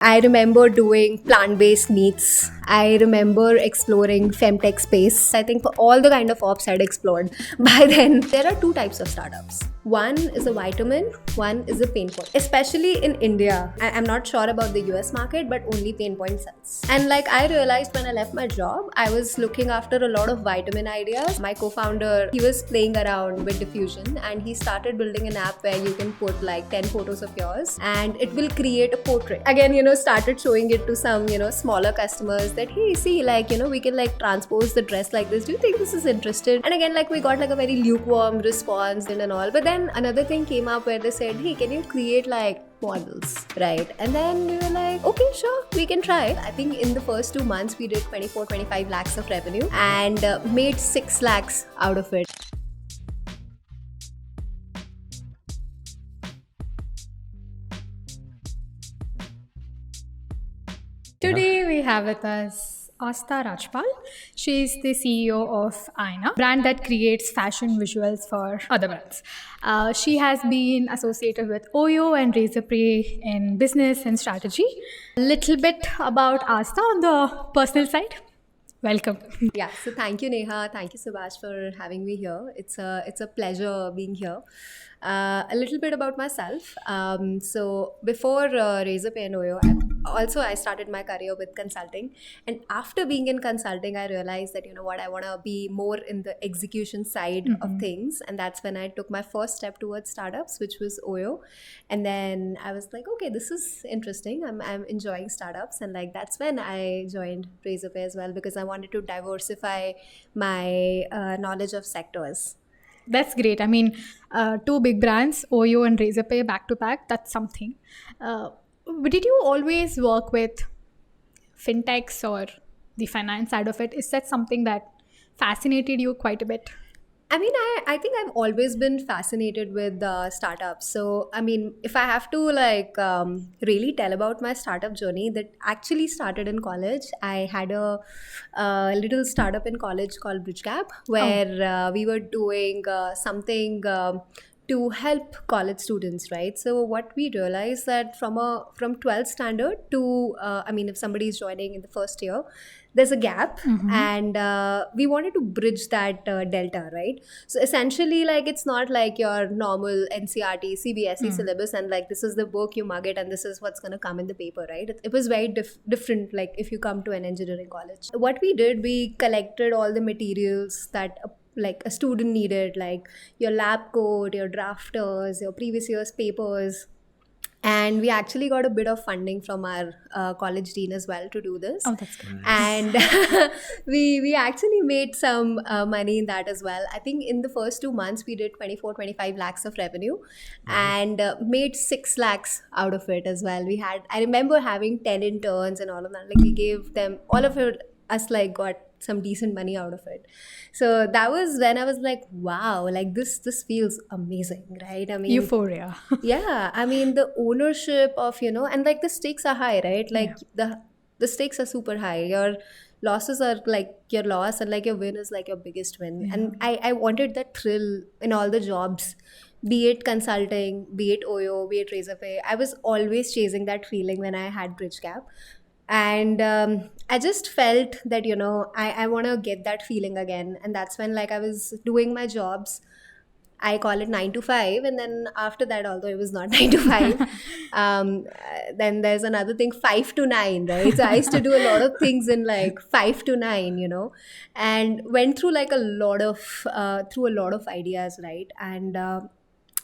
I remember doing plant-based meats. I remember exploring femtech space. I think for all the kind of ops I'd explored by then. There are two types of startups. One is a vitamin, one is a pain point. Especially in India. I'm not sure about the US market, but only pain point sells. And like I realized when I left my job, I was looking after a lot of vitamin ideas. My co-founder, he was playing around with diffusion and he started building an app where you can put like 10 photos of yours and it will create a portrait. Again, started showing it to some, smaller customers that, hey, see, like, we can like transpose the dress like this. Do you think this is interesting? And again, like we got like a very lukewarm response and all. But then another thing came up where they said, hey, can you create like models, right? And then we were like, okay, sure, we can try. I think in the first 2 months, we did 24-25 lakhs of revenue and made 6 lakhs out of it. Today we have with us Asta Rajpal. She is the CEO of Aina, brand that creates fashion visuals for other brands. She has been associated with Oyo and Razorpay in business and strategy. A little bit about Asta on the personal side. Welcome. Yeah, so thank you, Neha. Thank you, Subhash, for having me here. It's a pleasure being here. A little bit about myself. So before Razorpay and Oyo, I started my career with consulting. And after being in consulting, I realized that, I want to be more in the execution side of things. And that's when I took my first step towards startups, which was Oyo. And then I was like, okay, this is interesting. I'm enjoying startups. And like, that's when I joined Razorpay as well, because I wanted to diversify my knowledge of sectors. That's great. I mean, two big brands, Oyo and Razorpay, back to back. That's something. Did you always work with fintechs or the finance side of it? Is that something that fascinated you quite a bit? I mean, I think I've always been fascinated with startups. So, I mean, if I have to like really tell about my startup journey, that actually started in college. I had a little startup in college called Bridge Gap, where we were doing something. To help college students, right? So what we realized that from 12th standard to if somebody is joining in the first year, there's a gap, and we wanted to bridge that delta, right? So essentially, like, it's not like your normal NCRT CBSE syllabus and like this is the book, you mug it and this is what's going to come in the paper, right? It was very different, like if you come to an engineering college. What we did, we collected all the materials that like a student needed, like your lab coat, your drafters, your previous year's papers. And we actually got a bit of funding from our college dean as well to do this. Oh, that's good. And we actually made some money in that as well. I think in the first 2 months, we did 24-25 lakhs of revenue and made 6 lakhs out of it as well. I remember having 10 interns and all of that. Like we gave them, all of it, us like got some decent money out of it. So that was when I was like, wow, like this feels amazing, right? I mean, Euphoria. yeah, I mean the ownership of, and like the stakes are high, right? Like the stakes are super high. Your losses are like your loss and like your win is like your biggest win. And I wanted that thrill in all the jobs, be it consulting, be it Oyo, be it Razorpay. I was always chasing that feeling when I had Bridge Gap. And I just felt that, I want to get that feeling again. And that's when like I was doing my jobs. I call it 9 to 5. And then after that, although it was not 9 to 5, then there's another thing, 5 to 9, right? So I used to do a lot of things in like 5 to 9, and went through like through a lot of ideas, right? And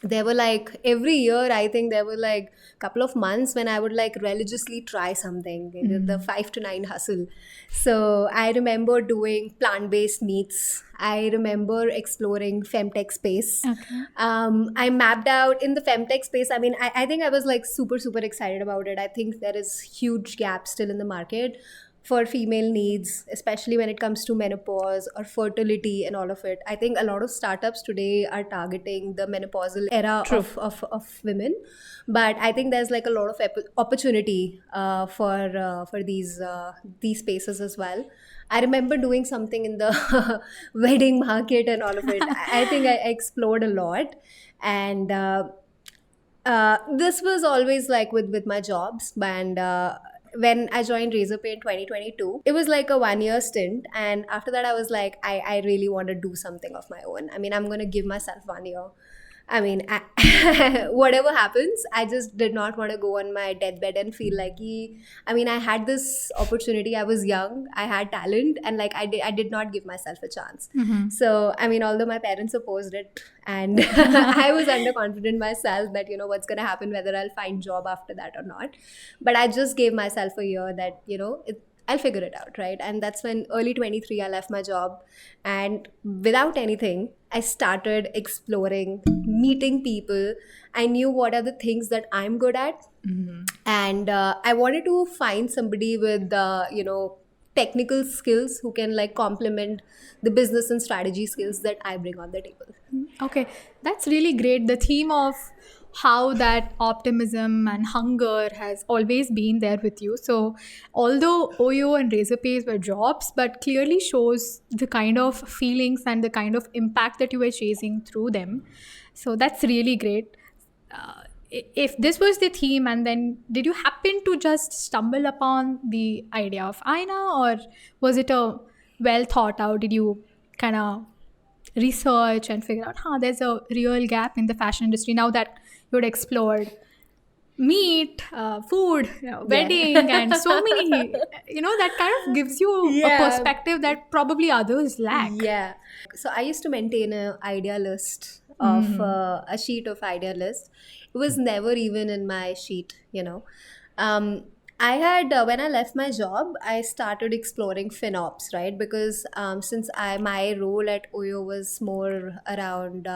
there were like every year, I think there were like a couple of months when I would like religiously try something, the 5 to 9 hustle. So I remember doing plant-based meats. I remember exploring femtech space. Okay. I mapped out in the femtech space. I mean, I think I was like super, super excited about it. I think there is huge gap still in the market for female needs, especially when it comes to menopause or fertility and all of it. I think a lot of startups today are targeting the menopausal era of women. But I think there's like a lot of opportunity for these spaces as well. I remember doing something in the wedding market and all of it. I think I explored a lot. And This was always like with my jobs, and when I joined Razorpay in 2022, it was like a 1 year stint, and after that I was like, I really want to do something of my own. I mean, I'm gonna give myself 1 year. I mean, whatever happens, I just did not want to go on my deathbed and feel like, I mean, I had this opportunity. I was young, I had talent, and like I did not give myself a chance. So, I mean, although my parents opposed it, and I was underconfident myself that, what's going to happen, whether I'll find job after that or not. But I just gave myself a year that, I'll figure it out, right? And that's when early 23 I left my job, and without anything I started exploring, meeting people. I knew what are the things that I'm good at, and I wanted to find somebody with technical skills who can like complement the business and strategy skills that I bring on the table. Okay, that's really great. The theme of how that optimism and hunger has always been there with you. So, although Oyo and Razorpays were jobs, but clearly shows the kind of feelings and the kind of impact that you were chasing through them. So, that's really great. If this was the theme, and then did you happen to just stumble upon the idea of Aina, or was it a well thought out? Did you kind of research and figure out, there's a real gap in the fashion industry now that you'd explored meat, food, wedding, and so many, that kind of gives you a perspective that probably others lack. Yeah. So I used to maintain an idea list of a sheet of idea list. It was never even in my sheet, I had when I left my job, I started exploring FinOps, right? Because since my role at Oyo was more around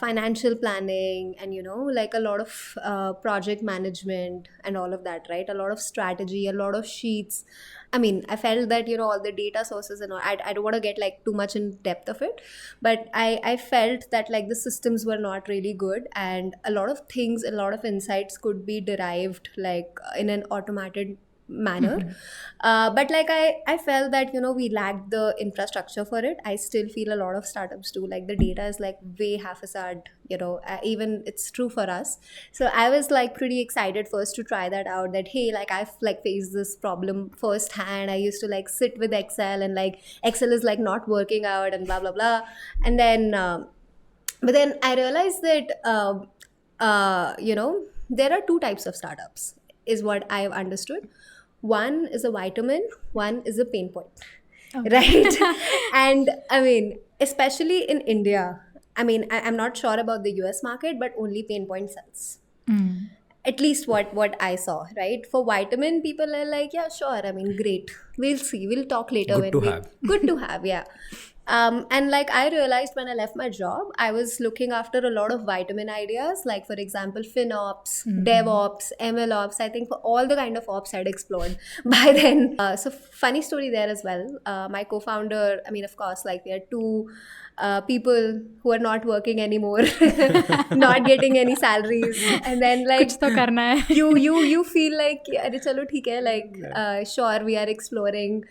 financial planning and like a lot of project management and all of that, right? A lot of strategy, a lot of sheets. I mean, I felt that all the data sources and all, I don't want to get like too much in depth of it, but I felt that like the systems were not really good, and a lot of things, a lot of insights could be derived like in an automated manner. But like I felt that we lacked the infrastructure for it. I still feel a lot of startups do, like the data is like way haphazard, even it's true for us. So I was like pretty excited first to try that out, that hey, like I've like faced this problem firsthand. I used to like sit with Excel, and like Excel is like not working out and blah blah blah. And then but then I realized that there are two types of startups, is what I've understood. One is a vitamin, one is a pain point, right? And I mean, especially in India, I mean, I'm not sure about the US market, but only pain point sells. At least what I saw, right? For vitamin, people are like, yeah, sure. I mean, great. We'll see. We'll talk later. Good to have, yeah. And like I realized when I left my job, I was looking after a lot of vitamin ideas, like for example, FinOps, DevOps, MLOps. I think for all the kind of ops I'd explored by then. So funny story there as well. My co-founder, I mean, of course, like there are two people who are not working anymore, not getting any salaries, and then like कुछ तो करना है. you feel like अरे चलो ठीक है, like sure we are exploring,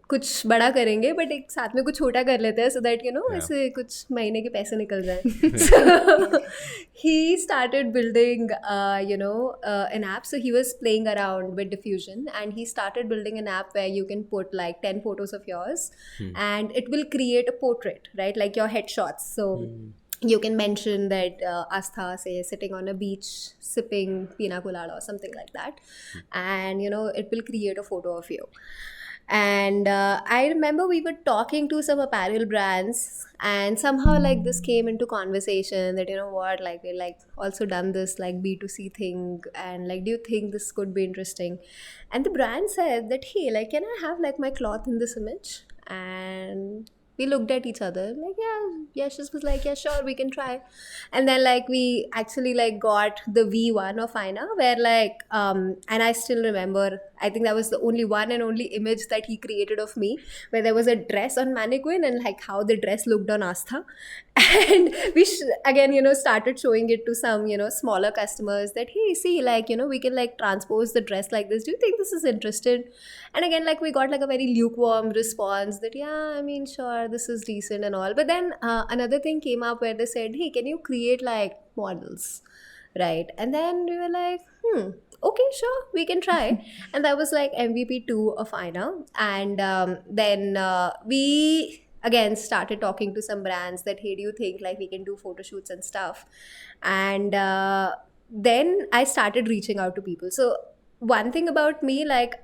कुछ बड़ा करेंगे बट एक साथ में कुछ छोटा कर लेते हैं, so that ऐसे कुछ महीने के पैसे निकल जाए. So he started building an app. So he was playing around with diffusion, and he started building an app where you can put like 10 photos of yours and it will create a portrait, right? Like your headshots. So you can mention that Astha, say, sitting on a beach sipping pina colada or something like that, and it will create a photo of you. And I remember we were talking to some apparel brands, and somehow like this came into conversation that like we like also done this like B2C thing, and like do you think this could be interesting? And the brand said that, hey, like can I have like my cloth in this image? And we looked at each other like, yeah, she was like, yeah, sure, we can try. And then like we actually like got the V1 of Aina, where like and I still remember, I think that was the only one and only image that he created of me, where there was a dress on mannequin and like how the dress looked on Astha. And we again started showing it to some smaller customers that, hey, see, like we can like transpose the dress like this, do you think this is interesting? And again, like we got like a very lukewarm response that, yeah, I mean, sure, this is decent and all. But then another thing came up where they said, hey, can you create like models? right? And then we were like, okay, sure, we can try. And that was like MVP 2 of Aina. And then we again started talking to some brands that, hey, do you think like we can do photo shoots and stuff? And then I started reaching out to people. So one thing about me, like,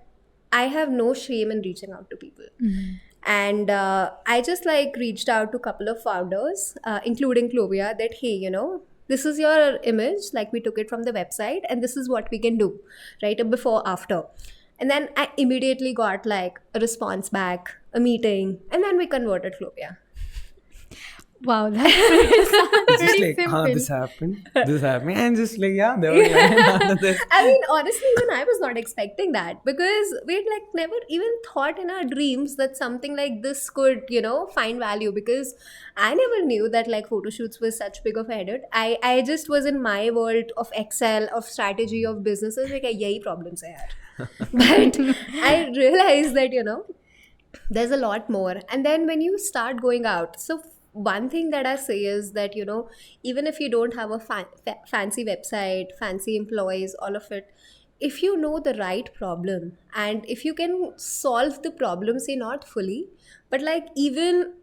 I have no shame in reaching out to people. And I just like reached out to a couple of founders, including Clovia, that, hey, this is your image, like we took it from the website, and this is what we can do, right? A before, after. And then I immediately got like a response back, a meeting, and then we converted Clovia. Wow, that's It's just pretty like, simple. this happened, and just like, yeah, they were like, this. I mean, honestly, even I was not expecting that, because we had like never even thought in our dreams that something like this could, find value, because I never knew that like photo shoots was such big of a headache. I just was in my world of Excel, of strategy, of businesses, like yahi problems hai yaar. But I realized that, there's a lot more. And then when you start going out, so one thing that I say is that, even if you don't have a fancy website, fancy employees, all of it, if you know the right problem, and if you can solve the problem, say not fully, but like even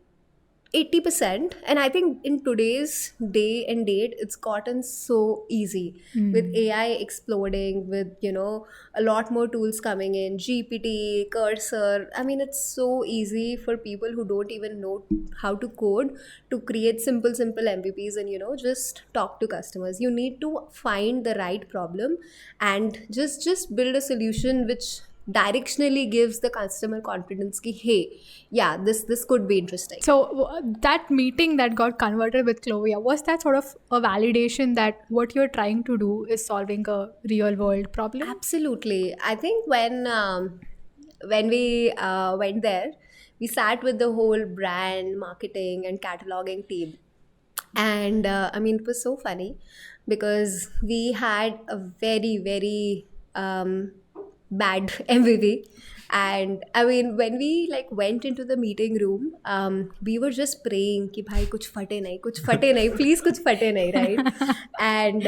80%. And I think in today's day and date, it's gotten so easy with AI exploding, with a lot more tools coming in, GPT, Cursor. I mean, it's so easy for people who don't even know how to code to create simple MVPs, and just talk to customers. You need to find the right problem and just build a solution which directionally gives the customer confidence ki, hey, yeah, this could be interesting. So that meeting that got converted with Clovia, was that sort of a validation that what you're trying to do is solving a real world problem? Absolutely. I think when we went there, we sat with the whole brand, marketing, and cataloging team. And I mean, it was so funny because we had a very, very bad MVP. And I mean, when we like went into the meeting room, we were just praying कि भाई कुछ फटे नहीं, please कुछ फटे नहीं, right? And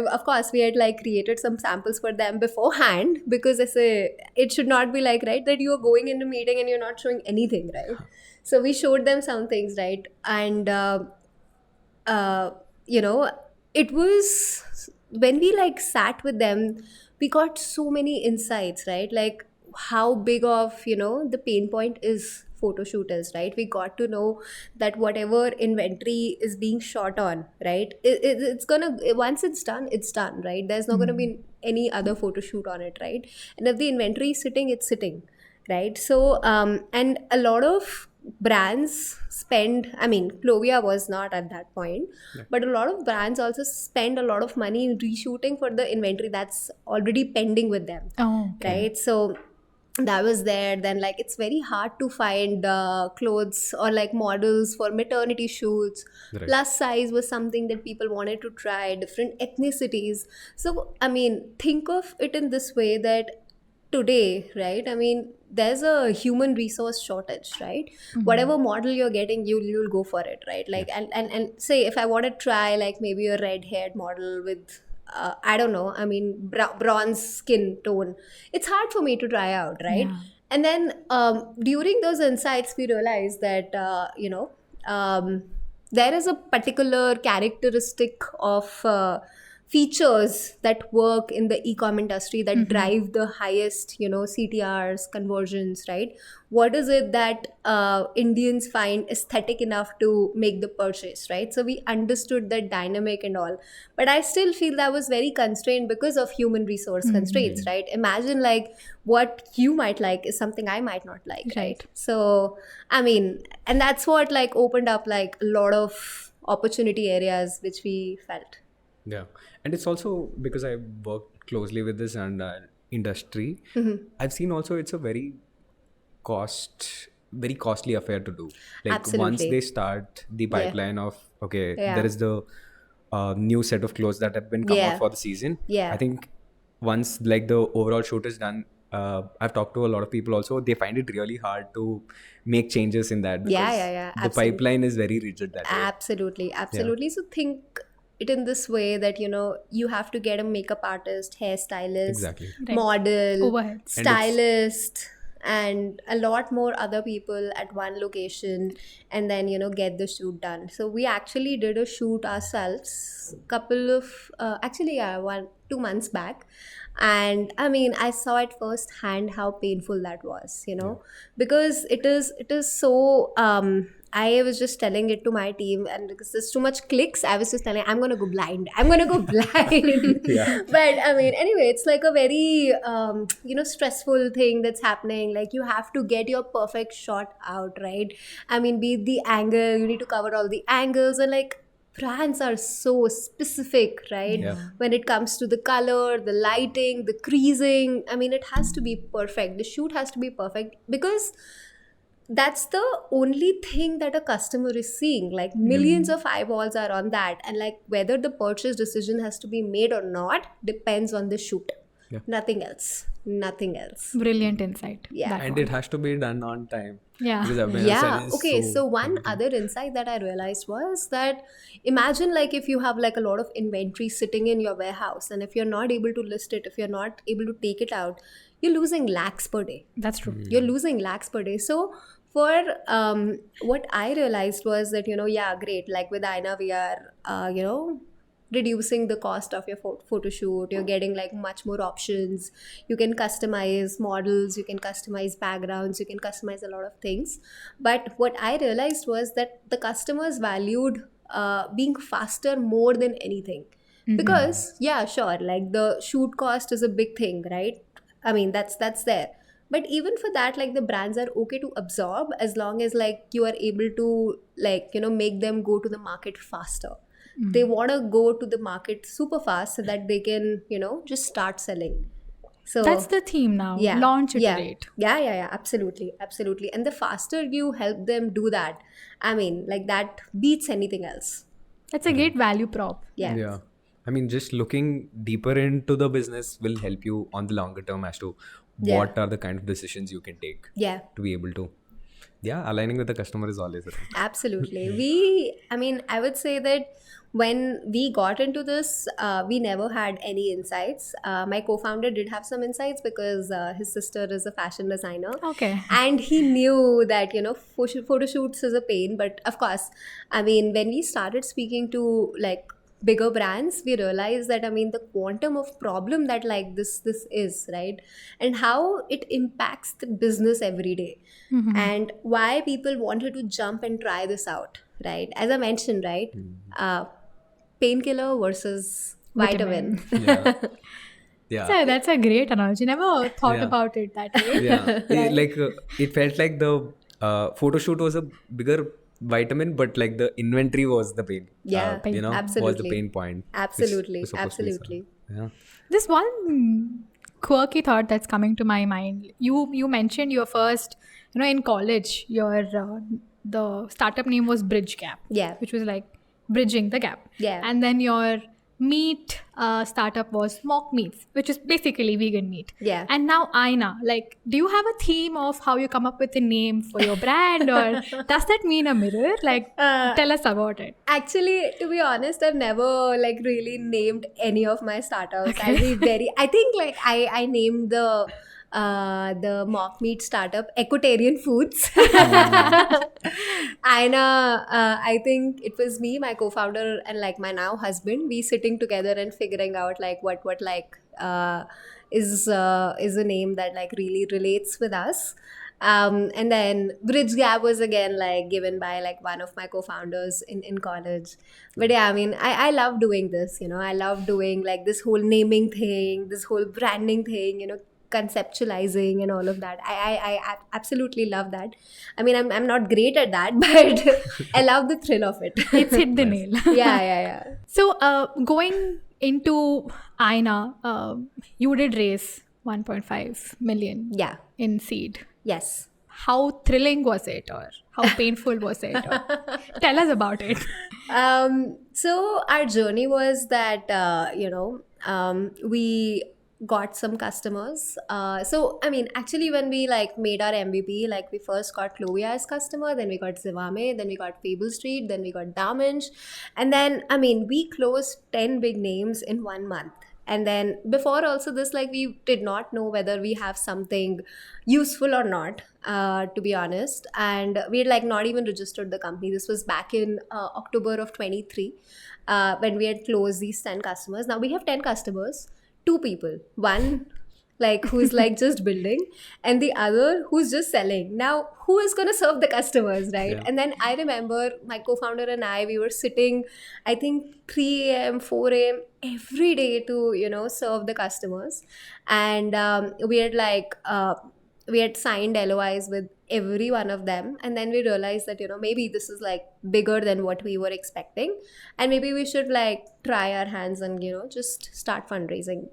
of course, we had like created some samples for them beforehand, because it should not be like, right, that you are going into a meeting and you're not showing anything, right? So we showed them some things, right? And it was when we like sat with them, we got so many insights, right? Like how big of the pain point is photo shooters, right? We got to know that whatever inventory is being shot on, right, it's gonna, once it's done, right? There's not gonna be any other photo shoot on it, right? And if the inventory is sitting, it's sitting, right? So and a lot of brands spend, I mean, Clovia was not at that point, but a lot of brands also spend a lot of money in reshooting for the inventory that's already pending with them. Oh, okay. Right? So that was there. Then like it's very hard to find clothes or like models for maternity shoots. Right. Plus size was something that people wanted to try, different ethnicities. So I mean, think of it in this way, that today, right, I mean, there's a human resource shortage, right? Whatever model you're getting, you'll go for it, right? Like and say if I want to try like maybe a red haired model with I don't know, I mean, bronze skin tone, it's hard for me to try out, right? Yeah. And then during those insights, we realized that there is a particular characteristic of features that work in the e-com industry that drive the highest, CTRs, conversions, right? What is it that Indians find aesthetic enough to make the purchase, right? So we understood that dynamic and all, but I still feel that was very constrained because of human resource constraints, right? Imagine like what you might like is something I might not like, right? So I mean, and that's what like opened up like a lot of opportunity areas which we felt. Yeah, and it's also because I worked closely with this and industry. I've seen also it's a very costly affair to do. Like once Absolutely. they start the pipeline of okay, Yeah. there is the new set of clothes that have been come Yeah. out for the season. Yeah. I think once like the overall shoot is done, I've talked to a lot of people also. They find it really hard to make changes in that. Yeah, because yeah, yeah, The absolutely. pipeline is very rigid that way. Absolutely. So think it in this way that, you know, you have to get a makeup artist, hairstylist, Exactly. Right. model, Overheads. stylist, and a lot more other people at one location, and then, you know, get the shoot done. So we actually did a shoot ourselves couple of actually, yeah, 2 months back. And I mean, I saw at first hand how painful that was, you know, because it is so I was just telling it to my team, and because there's too much clicks, I was just telling, I'm gonna go blind. I'm gonna go blind. Yeah. But I mean, anyway, it's like a very you know, stressful thing that's happening. Like, you have to get your perfect shot out, right? I mean, be it the angle, you need to cover all the angles, and like, brands are so specific, right? Yeah. When it comes to the color, the lighting, the creasing, I mean, it has to be perfect. The shoot has to be perfect, because that's the only thing that a customer is seeing. Like, millions of eyeballs are on that, and like, whether the purchase decision has to be made or not depends on the shoot. Yeah. Nothing else. Nothing else. Brilliant insight. Yeah. that And one. it has to be done on time. Yeah. Because Abhinay Yeah. said is Okay. So one other insight that I realized was that, imagine like if you have like a lot of inventory sitting in your warehouse, and if you're not able to list it, if you're not able to take it out, you're losing lakhs per day. That's true. You're losing lakhs per day. So for what I realized was that, you know, yeah, great. Like with Aina, we are you know, reducing the cost of your photo shoot. You're getting like much more options. You can customize models, you can customize backgrounds, you can customize a lot of things. But what I realized was that the customers valued being faster more than anything. Because yeah, sure, like the shoot cost is a big thing, right? I mean, that's there. But even for that, like, the brands are okay to absorb, as long as like you are able to, like, you know, make them go to the market faster. They want to go to the market super fast so that they can, you know, just start selling. So That's the theme now. yeah, Launch, yeah, iterate. yeah, absolutely, absolutely. And the faster you help them do that, I mean, like, that beats anything else. That's a great value prop. Yeah. Yeah. I mean, just looking deeper into the business will help you on the longer term as to Yeah. what are the kind of decisions you can take Yeah. to be able to. Yeah, aligning with the customer is always right. Absolutely. I mean, I would say that when we got into this, we never had any insights. My co-founder did have some insights because his sister is a fashion designer. Okay. And he knew that, you know, photo shoots is a pain. But of course, I mean, when we started speaking to like bigger brands, we realized that, I mean, the quantum of problem that like this is, right? And how it impacts the business every day. And why people wanted to jump and try this out, right? As I mentioned, right? Painkiller versus vitamin. Yeah. Yeah. So that's a great analogy. Never thought Yeah. about it that way. Yeah. Like it felt like the photo shoot was a bigger vitamin, but like the inventory was the pain. Yeah, you know, was the absolutely. pain point. which Absolutely, was supposed to be absolutely. solved. Yeah. This one quirky thought that's coming to my mind. You mentioned your first, you know, in college, your the startup name was Bridge Gap. Yeah. Which was like bridging the gap. Yeah. And then your meat startup was Mock Meats, which is basically vegan meat. Yeah. And now Aina, like, do you have a theme of how you come up with a name for your brand, or does that mean a mirror? Like, tell us about it. Actually, to be honest, I've never like really named any of my startups. I'll be very. I think like I named the mock meat startup Equitarian Foods. Aina, I think it was me, my co-founder, and like my now husband. We sitting together and figuring out like what like is a name that like really relates with us. And then Bridge Gap was again like given by like one of my co-founders in college. But yeah, I mean, I love doing this, you know, I love doing like this whole naming thing, this whole branding thing, you know, conceptualizing and all of that. I absolutely love that. I mean, I'm not great at that, but I love the thrill of it. It's hit the nail. Yeah. So, going into Aina, you did raise 1.5 million Yeah. in seed. Yes. How thrilling was it, or how painful was it? Or tell us about it. So our journey was that we got some customers. So I mean, actually, when we like made our MVP, like we first got Clovia as customer, then we got Zivame, then we got Fable Street, then we got Damage, and then I mean, we closed 10 big names in 1 month. And then before also this, like we did not know whether we have something useful or not, to be honest. And we had like not even registered the company. This was back in October of 23, when we had closed these 10 customers. Now we have 10 customers, two people, one like who's like just building, and the other who's just selling. Now who is going to serve the customers, right? Yeah. And then I remember my co-founder and I, we were sitting, I think 3 a.m 4 a.m every day to serve the customers. And we had we had signed LOIs with every one of them, and then we realized that maybe this is like bigger than what we were expecting, and maybe we should like try our hands and just start fundraising.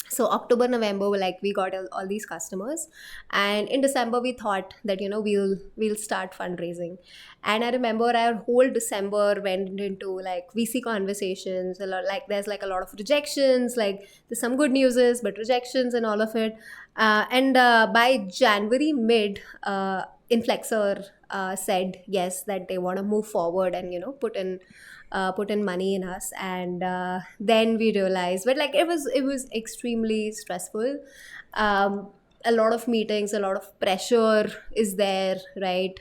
So October, November, like we got all these customers, and in December we thought that we'll start fundraising. And I remember our whole December went into like VC conversations. A lot, like there's like a lot of rejections. Like there's some good news, but rejections and all of it. And by January mid, Inflexor said yes, that they want to move forward and put in money in us. And then we realized, but like it was extremely stressful. A lot of meetings, a lot of pressure is there, right?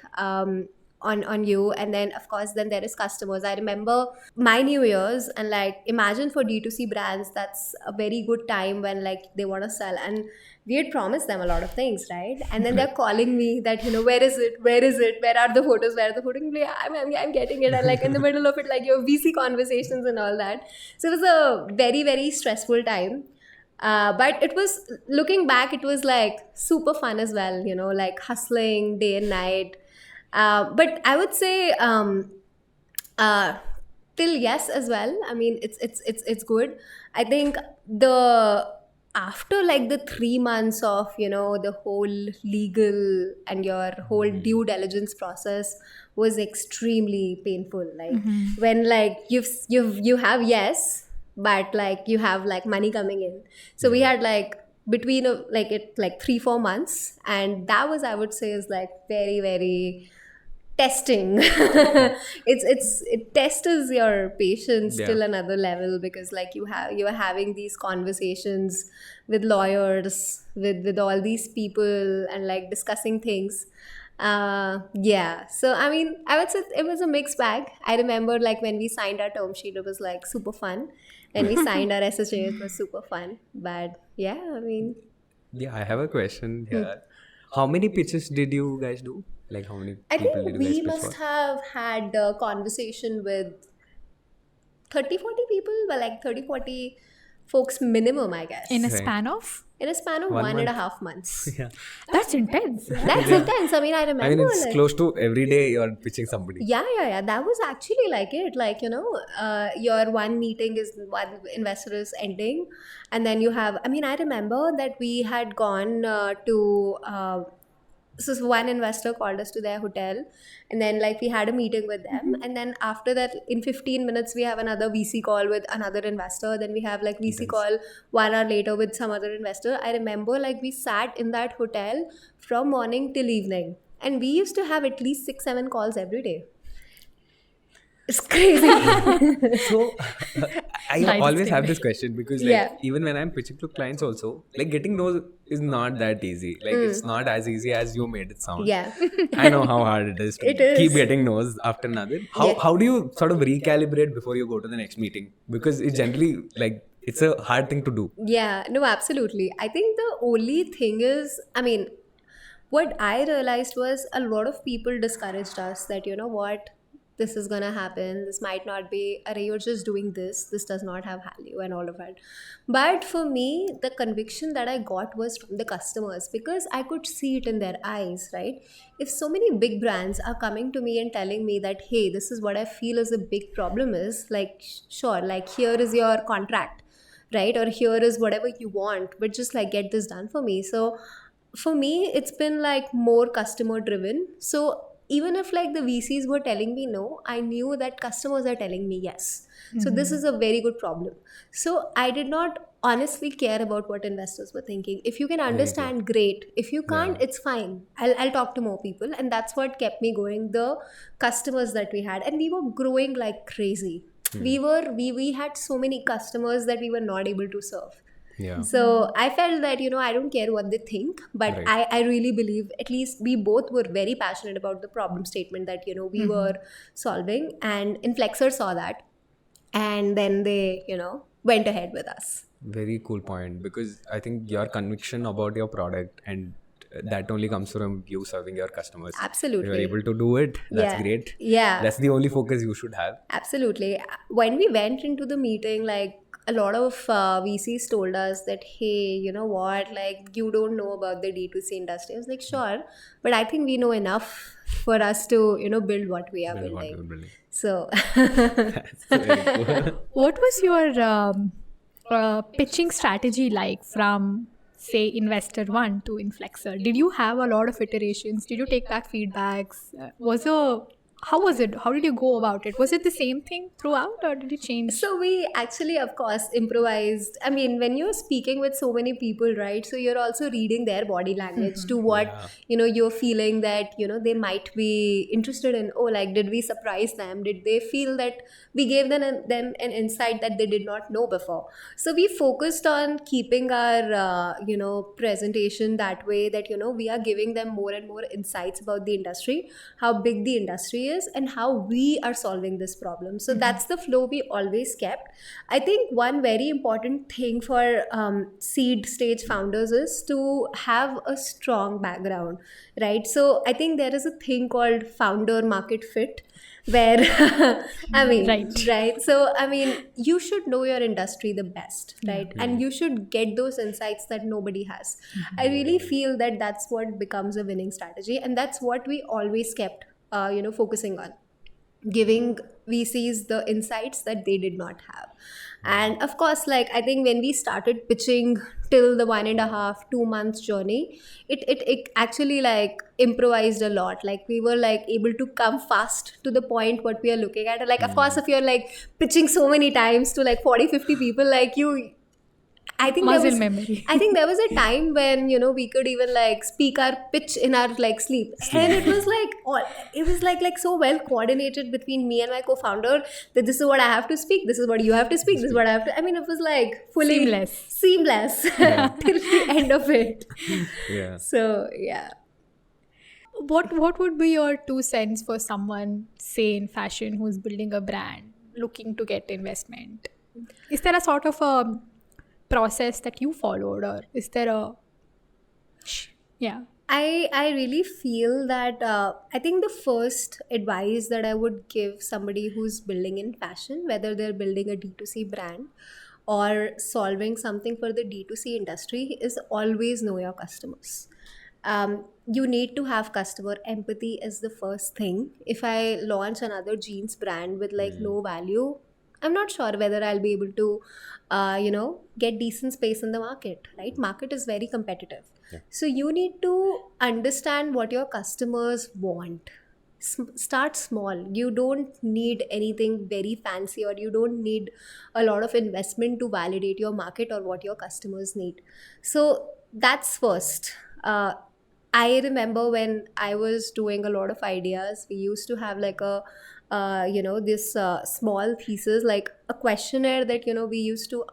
On you. And then of course then there is customers. I remember my New Year's, and like imagine for D2C brands, that's a very good time when like they want to sell, and we had promised them a lot of things, right? And then they're calling me that where is it, where are the photos, yeah, I'm getting it. And like in the middle of it, like your VC conversations and all that. So it was a very, very stressful time. But it was, looking back, it was like super fun as well, like hustling day and night. But I would say till yes as well. I mean, it's good. I think after like the 3 months of the whole legal and your whole due diligence process was extremely painful. Like when like you have yes, but like you have like money coming in. So we had like between like 3-4 months, and that was, I would say, is like very, very testing. It tests your patience till another level, because like you're having these conversations with lawyers, with all these people, and like discussing things. So I mean, I would say it was a mixed bag. I remember like when we signed our term sheet, it was like super fun. When we signed our SHA, it was super fun. But yeah, I mean, Yeah, I have a question here. How many pitches did you guys do? Like how many I people think did you guys we pitch must for? have had a conversation with 30-40 people, but like 30-40 folks minimum, I guess. In a Right. span of? In a span of 1.5 months. Yeah. That's intense. That's intense. I mean, I remember. I mean, it's like, close to every day you're pitching somebody. yeah. That was actually like it. Like, your one meeting is, one investor is ending. And then you have, I mean, I remember that we had gone so one investor called us to their hotel, and then like we had a meeting with them. And then after that, in 15 minutes, we have another VC call with another investor. Then we have like VC call 1 hour later with some other investor. I remember like we sat in that hotel from morning till evening, and we used to have at least 6-7 calls every day. It's crazy. So I Light always have stimulation. this question, because like Yeah. even when I'm pitching to clients also, like getting those is not that easy. Like it's not as easy as you made it sound. Yeah. I know how hard it is to It is. keep getting no's after another. Yeah. How do you sort of recalibrate before you go to the next meeting? Because it's generally like it's a hard thing to do. Yeah, no, absolutely. I think the only thing is, I mean, what I realized was a lot of people discouraged us that, you know what, this is gonna happen, this might not be, array, you're just doing this does not have value and all of that. But for me, the conviction that I got was from the customers, because I could see it in their eyes, right? If so many big brands are coming to me and telling me that, hey, this is what I feel is a big problem is, like, sure, like here is your contract, right? Or here is whatever you want, but just like get this done for me. So for me, it's been like more customer driven. So even if like the VCs were telling me no, I knew that customers are telling me yes. So this is a very good problem. So I did not honestly care about what investors were thinking. If you can true. understand, great. If you can't, Yeah. it's fine. I'll talk to more people. And that's what kept me going. The customers that we had. And we were growing like crazy. We had so many customers that we were not able to serve. Yeah. So I felt that, I don't care what they think, but Right. I really believe at least we both were very passionate about the problem statement that, we were solving. And Inflexer saw that. And then they, went ahead with us. Very cool point, because I think your conviction about your product, and that only comes from you serving your customers. Absolutely. You're able to do it. That's Yeah. great. Yeah. That's the only focus you should have. Absolutely. When we went into the meeting, like a lot of VCs told us that, hey, you know what, like you don't know about the D2C industry. I was like, sure, but I think we know enough for us to, build what we are Build what building. you're building. So, That's very cool. What was your pitching strategy like from, say, Investor 1 to Inflexer? Did you have a lot of iterations? Did you take back feedbacks? How was it? How did you go about it? Was it the same thing throughout, or did you change? So we actually, of course, improvised. I mean, when you're speaking with so many people, right? So you're also reading their body language to what, Yeah. you're feeling that, they might be interested in. Oh, like, did we surprise them? Did they feel that we gave them an insight that they did not know before? So we focused on keeping our, presentation that way that, we are giving them more and more insights about the industry, how big the industry is, and how we are solving this problem. So that's the flow we always kept. I think one very important thing for seed stage founders is to have a strong background, right? So I think there is a thing called founder market fit, where I mean, right. So I mean, you should know your industry the best, right? And you should get those insights that nobody has. I really feel that that's what becomes a winning strategy, and that's what we always kept focusing on, giving VCs the insights that they did not have. And of course, like, I think when we started pitching till the 1.5-2 months journey, it actually like improvised a lot. Like we were like able to come fast to the point what we are looking at. Like, of course, if you're like pitching so many times to like 40-50 people, like I think Muscle memory. I think there was a time when we could even like speak our pitch in our like sleep, and it was like so well coordinated between me and my co-founder that this is what I have to speak, this is what you have to speak, this is what I have to. I mean, it was like fully seamless till the end of it. Yeah. So yeah. What would be your 2 cents for someone, say, in fashion who's building a brand, looking to get investment? Is there a sort of a process that you followed, or is there a I really feel that I think the first advice that I would give somebody who's building in fashion, whether they're building a D2C brand or solving something for the D2C industry, is always know your customers. You need to have customer empathy as the first thing. If I launch another jeans brand with like low value, I'm not sure whether I'll be able to, get decent space in the market, right? Market is very competitive. Yeah. So you need to understand what your customers want. Start small. You don't need anything very fancy, or you don't need a lot of investment to validate your market or what your customers need. So that's first. I remember when I was doing a lot of ideas, we used to have like a this small pieces, like a questionnaire that we used to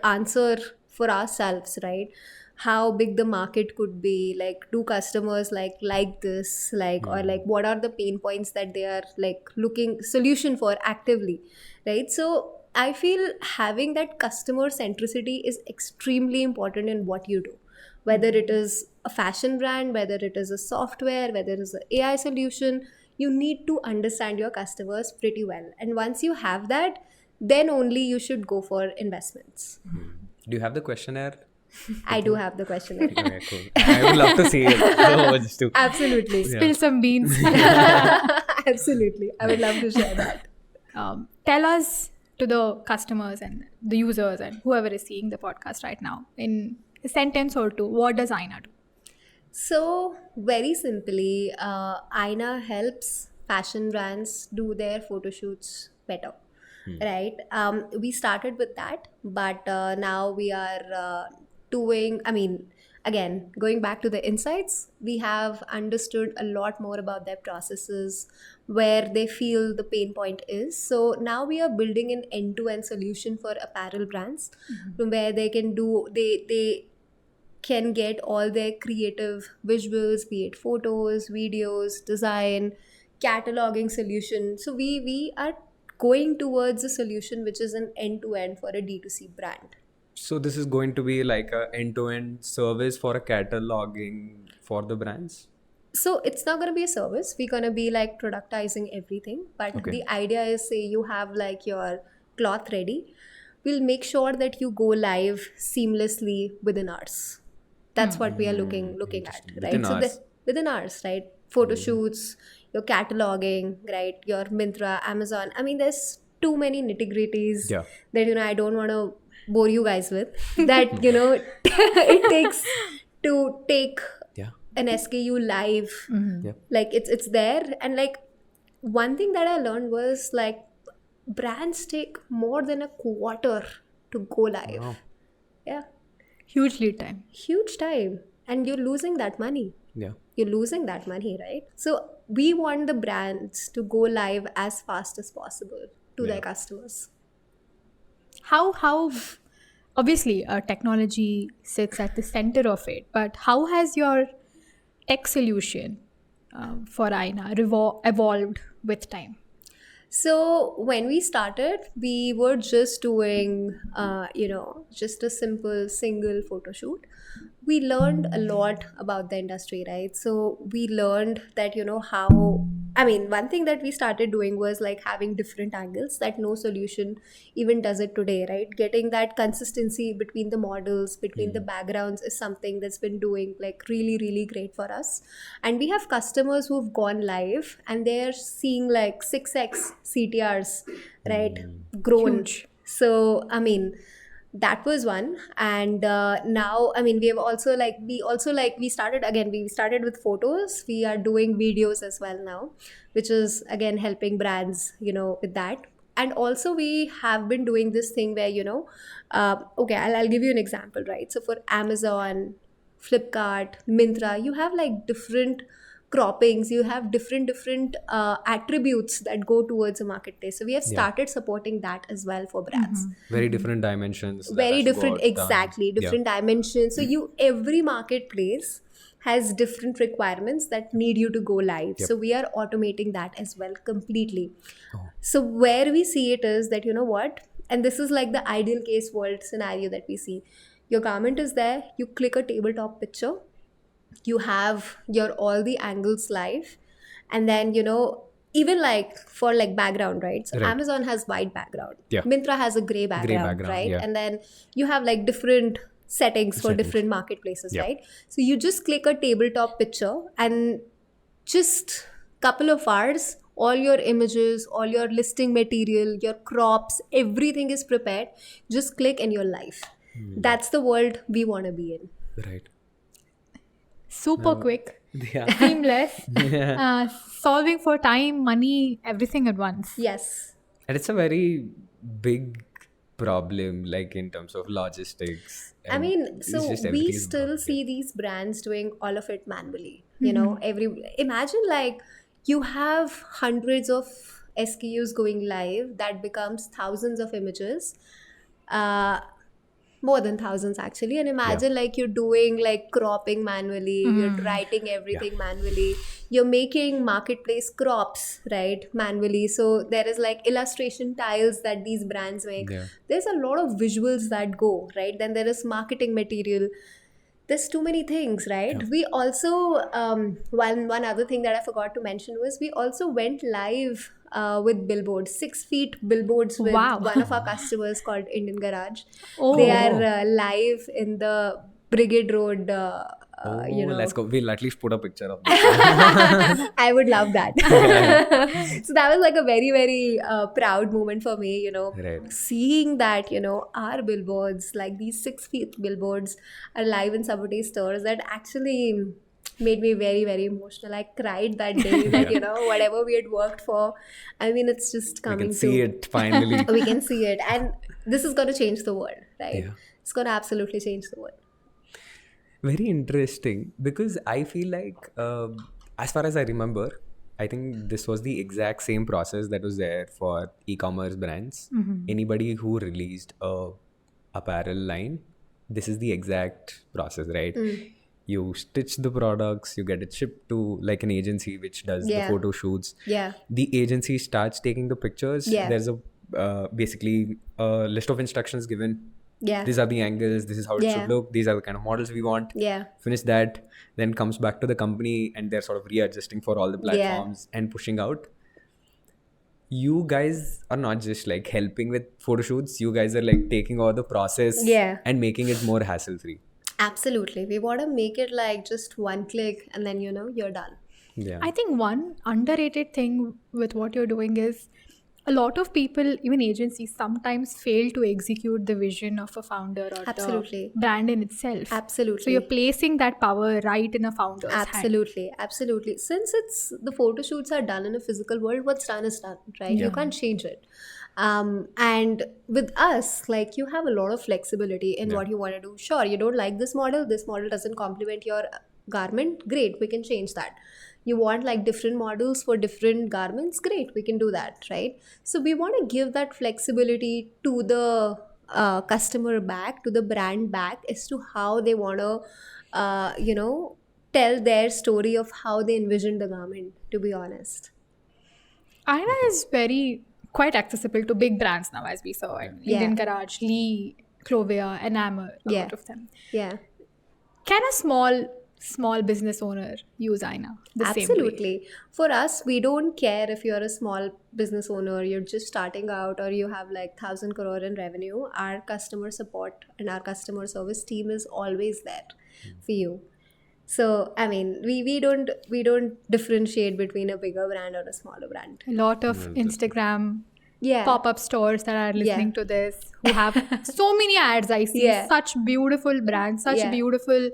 answer for ourselves, right? How big the market could be, like do customers like this, like, or like what are the pain points that they are like looking solution for actively, right? So I feel having that customer centricity is extremely important in what you do, whether it is a fashion brand, whether it is a software, whether it is an AI solution. You need to understand your customers pretty well. And once you have that, then only you should go for investments. Do you have the questionnaire? I do have the questionnaire. Okay, cool. I would love to see it. So, just to, Absolutely. spill some beans? Absolutely. I would love to share that. Tell us, to the customers and the users and whoever is seeing the podcast right now, in a sentence or two, what does Aina do? So, very simply, Aina helps fashion brands do their photo shoots better. right? We started with that, but now we are doing, I mean, again, going back to the insights, we have understood a lot more about their processes, where they feel the pain point is. So now we are building an end-to-end solution for apparel brands, from where they can do, they can get all their creative visuals, be it photos, videos, design, cataloging solution. So we are going towards a solution which is an end to end for a D2C brand. So this is going to be like a end-to-end service for a cataloging for the brands. So it's not going to be a service. We're going to be like productizing everything. But Okay. the idea is, say you have like your cloth ready, we'll make sure that you go live seamlessly within hours. That's what we are looking at, Interesting. right? Within So hours. within hours, right? Photo shoots, your cataloging, right? Your Myntra, Amazon. I mean, there's too many nitty-gritties Yeah. that I don't want to bore you guys with. That it takes to take Yeah. an SKU live. Yeah. Like it's there, and like one thing that I learned was like brands take more than a quarter to go live. Wow. Yeah, Huge lead time. huge time, and you're losing that money. Yeah. You're losing that money, right? So we want the brands to go live as fast as possible to their customers. How obviously technology sits at the center of it, but how has your tech solution for Aina evolved with time? So when we started, we were just doing, just a simple single photo shoot. We learned a lot about the industry, right? So we learned that, how, I mean, one thing that we started doing was like having different angles that no solution even does it today, right? Getting that consistency between the models, between the backgrounds is something that's been doing like really, really great for us. And we have customers who've gone live and they're seeing like 6x CTRs, right? Grown. Huge. So, I mean, that was one. And now, I mean, we started with photos. We are doing videos as well now, which is again helping brands, with that. And also we have been doing this thing where, okay, I'll give you an example, right? So for Amazon, Flipkart, Myntra, you have like different croppings, you have different attributes that go towards a marketplace. So we have started supporting that as well for brands. Very different dimensions. that Very has to go different, out, done. exactly, different dimensions. So every marketplace has different requirements that need you to go live. So we are automating that as well completely. So where we see it is that, what, and this is like the ideal case world scenario that we see. Your garment is there, you click a tabletop picture, you have your all the angles live, and then even like for like background, right? So Right. Amazon has white background, Yeah. Myntra has a gray background, background, right? yeah. And then you have like different settings for Settings. different marketplaces, Yeah. right? So you just click a tabletop picture, and just couple of hours, all your images, all your listing material, your crops, everything is prepared. Just click and you're live. That's the world we want to be in. Right. Super quick, Yeah. seamless, solving for time, money, everything at once. Yes. And it's a very big problem, like in terms of logistics. I and mean, it's so just we everything is still involved. see these brands doing all of it manually. Imagine like you have hundreds of SKUs going live, that becomes thousands of images. More than thousands actually. And imagine like you're doing like cropping manually, you're writing everything manually, you're making marketplace crops, right, manually. So there is like illustration tiles that these brands make. Yeah. There's a lot of visuals that go, right? Then there is marketing material. There's too many things, right? Yeah. We also one other thing that I forgot to mention was we also went live with billboards, 6 feet billboards with Wow. one of our customers called Indian Garage. Oh. They are live in the Brigade Road. Let's go. We'll at least put a picture of that. I would love that. So that was like a very, very proud moment for me, Right. seeing that, our billboards, like these 6 feet billboards, are live in somebody's stores. That actually, made me very, very emotional. I cried that day that, you know, whatever we had worked for, I mean, it's just We coming can see to, it finally. we can see it. And this is going to change the world, right? Yeah. It's going to absolutely change the world. Very interesting, because I feel like, as far as I remember, I think this was the exact same process that was there for e-commerce brands. Anybody who released a apparel line, this is the exact process, right? You stitch the products, you get it shipped to like an agency which does the Yeah. photo shoots. Yeah. The agency starts taking the pictures. Yeah. There's a basically a list of instructions given. Yeah. These are the angles, this is how it Yeah. should look, these are the kind of models we want. Yeah. Finish that, then comes back to the company and they're sort of readjusting for all the platforms and pushing out. You guys are not just like helping with photo shoots, you guys are like taking over the process Yeah. and making it more hassle free. Absolutely. We want to make it like just one click and then, you know, you're done. Yeah. I think one underrated thing with what you're doing is a lot of people, even agencies, sometimes fail to execute the vision of a founder or Absolutely. the brand in itself. Absolutely. So you're placing that power right in a founder's hand. Absolutely, absolutely. Since it's the photo shoots are done in a physical world, what's done is done, right? You can't change it. And with us, like you have a lot of flexibility in what you want to do. Sure, you don't like this model doesn't complement your garment. Great, we can change that. You want like different models for different garments. Great, we can do that, right? So we want to give that flexibility to the customer back, to the brand back, as to how they want to, you know, tell their story of how they envision the garment, to be honest. Aina is quite accessible to big brands now, as we saw at Yeah. Indian Garage, Lee, Clovia, Enamer, a Yeah. lot of them. Yeah. Can a small business owner use Aina the same way? Absolutely. For us, we don't care if you're a small business owner, you're just starting out, or you have like 1,000 crore in revenue. Our customer support and our customer service team is always there for you. So I mean, we don't differentiate between a bigger brand or a smaller brand. A lot of Instagram Yeah. pop-up stores that are listening to this who have so many ads. I see Yeah. such beautiful brands, such Yeah. beautiful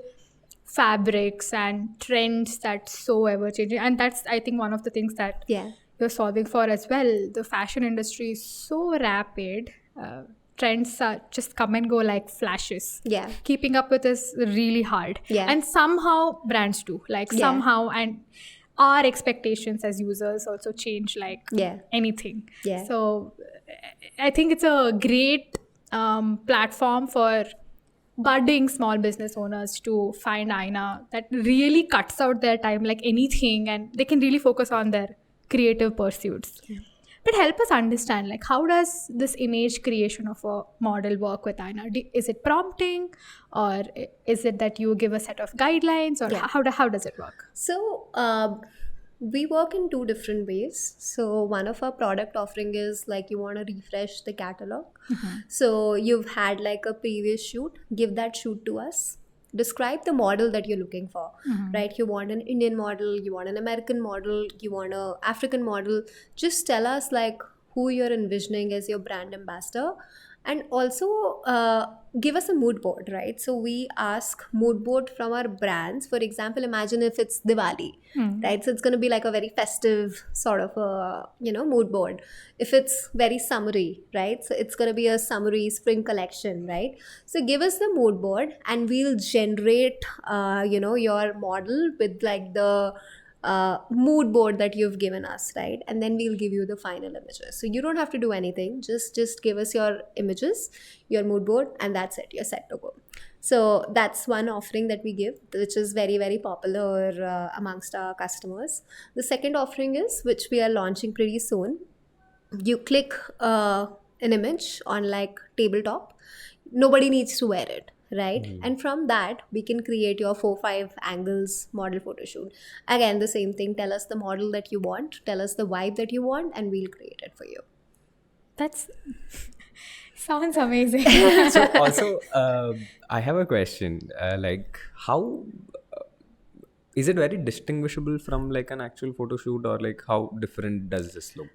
fabrics and trends that's so ever changing, and that's, I think, one of the things that Yeah. you're solving for as well. The fashion industry is so rapid. Trends just come and go like flashes. Yeah. Keeping up with is really hard. Yeah. And somehow brands do, like Yeah. somehow, and our expectations as users also change like Yeah. anything. Yeah. So I think it's a great platform for budding small business owners to find Aina that really cuts out their time like anything, and they can really focus on their creative pursuits. But help us understand, like, how does this image creation of a model work with Aina? Is it prompting, or is it that you give a set of guidelines, or Yeah. how does it work? So we work in two different ways. So one of our product offering is like you want to refresh the catalog. So you've had like a previous shoot, give that shoot to us. Describe the model that you're looking for, right? You want an Indian model, you want an American model, you want an African model. Just tell us like who you're envisioning as your brand ambassador. And also give us a mood board, right? So we ask mood board from our brands. For example, imagine if it's Diwali, right? So it's going to be like a very festive sort of a, you know, mood board. If it's very summery, right? So it's going to be a summery spring collection, right? So give us the mood board and we'll generate, you know, your model with like the mood board that you've given us, right? And then we'll give you the final images. So you don't have to do anything. Just give us your images, your mood board, and that's it. You're set to go. So that's one offering that we give, which is very, very popular amongst our customers. The second offering is, which we are launching pretty soon. You click an image on like tabletop. Nobody needs to wear it, right? And from that we can create your 4-5 angles model photo shoot. Again, the same thing. Tell us the model that you want, tell us the vibe that you want, and we'll create it for you. That's sounds amazing. So also, I have a question. Like, how is it very distinguishable from like an actual photo shoot, or like how different does this look?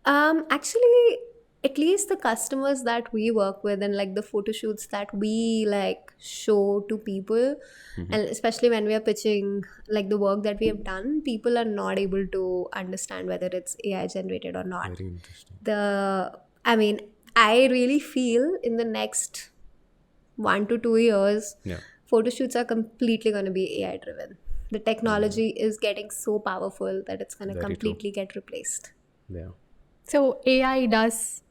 Actually, at least the customers that we work with and like the photo shoots that we like show to people, and especially when we are pitching like the work that we have done, people are not able to understand whether it's AI generated or not. Very interesting. I mean, I really feel in the next 1 to 2 years, Yeah. photo shoots are completely going to be AI driven. The technology is getting so powerful that it's going to Very true. completely get replaced. Yeah. So AI does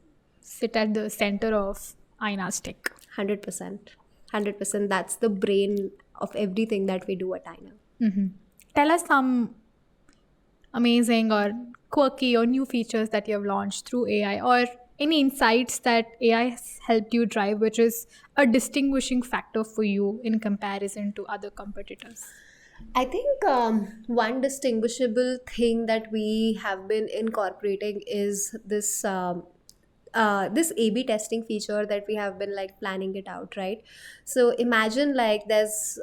sit at the center of Aina's tech. 100%. 100%. That's the brain of everything that we do at Aina. Tell us some amazing or quirky or new features that you have launched through AI, or any insights that AI has helped you drive, which is a distinguishing factor for you in comparison to other competitors. I think one distinguishable thing that we have been incorporating is this this A/B testing feature that we have been like planning it out, right? So imagine like there's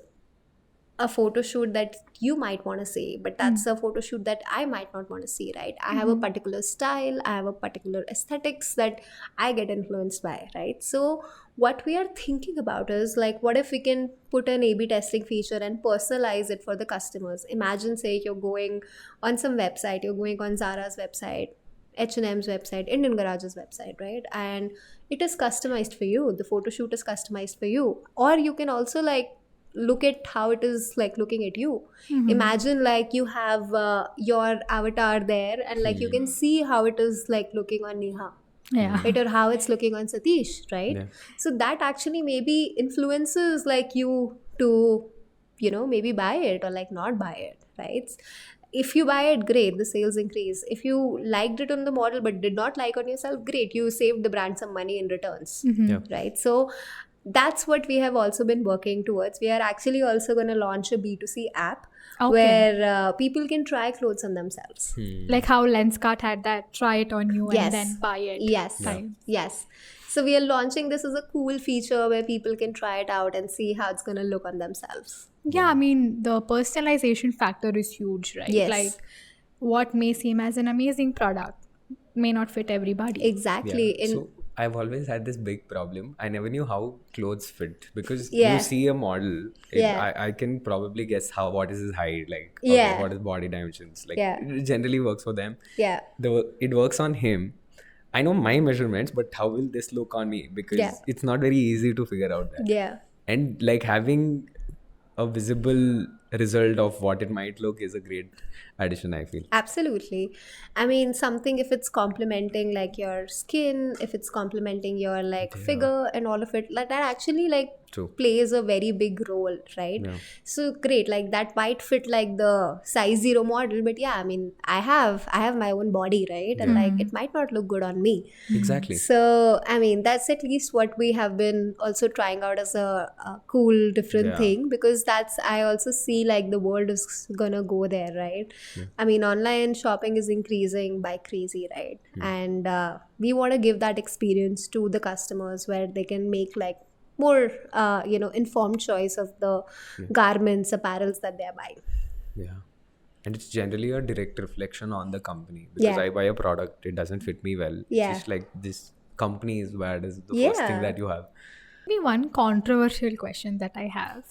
a photo shoot that you might want to see, but that's a photo shoot that I might not want to see, right? I have a particular style, I have a particular aesthetics that I get influenced by, right? So what we are thinking about is like, what if we can put an A/B testing feature and personalize it for the customers? Imagine, say, you're going on some website, you're going on Zara's website, H&M's website, Indian Garage's website, right? And it is customized for you. The photo shoot is customized for you. Or you can also like look at how it is like looking at you. Imagine like you have your avatar there and like you can see how it is like looking on Neha, Yeah. right? Or how it's looking on Satish, right? Yeah. So that actually maybe influences like you to, you know, maybe buy it or like not buy it, right? If you buy it, great, the sales increase. If you liked it on the model but did not like on yourself, great, you saved the brand some money in returns, Yeah. right? So that's what we have also been working towards. We are actually also going to launch a B2C app where people can try clothes on themselves. Like how Lenskart had that try it on you Yes. and then buy it. Yes. time. Yes. So we are launching this as a cool feature where people can try it out and see how it's going to look on themselves. Yeah, I mean, the personalization factor is huge, right? Yes. Like what may seem as an amazing product may not fit everybody. Exactly. Yeah. So I've always had this big problem. I never knew how clothes fit because Yeah. you see a model. Yeah. I can probably guess what is his height, like Yeah. what is body dimensions. Like Yeah. it generally works for them. Yeah. It works on him. I know my measurements, but how will this look on me? Because Yeah. it's not very easy to figure out that. Yeah. And like having a visible result of what it might look is a great addition, I feel. Absolutely. I mean, something if it's complementing like your skin, if it's complementing your like figure and all of it, like that actually like True. plays a very big role, right? Yeah. So great, like that might fit like the size 0 model, but yeah, I mean, I have my own body, right? And like it might not look good on me. Exactly. So, I mean, that's at least what we have been also trying out as a cool, different Yeah. thing, because that's, I also see like the world is gonna go there, right? I mean, online shopping is increasing by crazy, right? And we want to give that experience to the customers where they can make like more, informed choice of the garments, apparels that they're buying. Yeah. And it's generally a direct reflection on the company. Because Yeah. I buy a product, it doesn't fit me well. Yeah. It's just like this company is bad is the first Yeah. thing that you have. Maybe one controversial question that I have.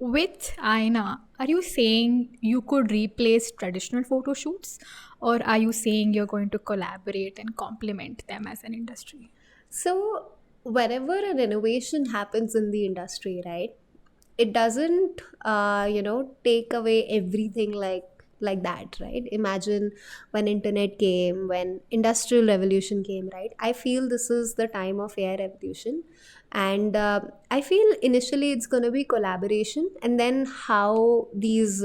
With Aina, are you saying you could replace traditional photo shoots, or are you saying you're going to collaborate and complement them as an industry? So, whenever an innovation happens in the industry, right, it doesn't, take away everything like that, right? Imagine when internet came, when industrial revolution came, right? I feel this is the time of AI revolution, and I feel initially it's going to be collaboration, and then how these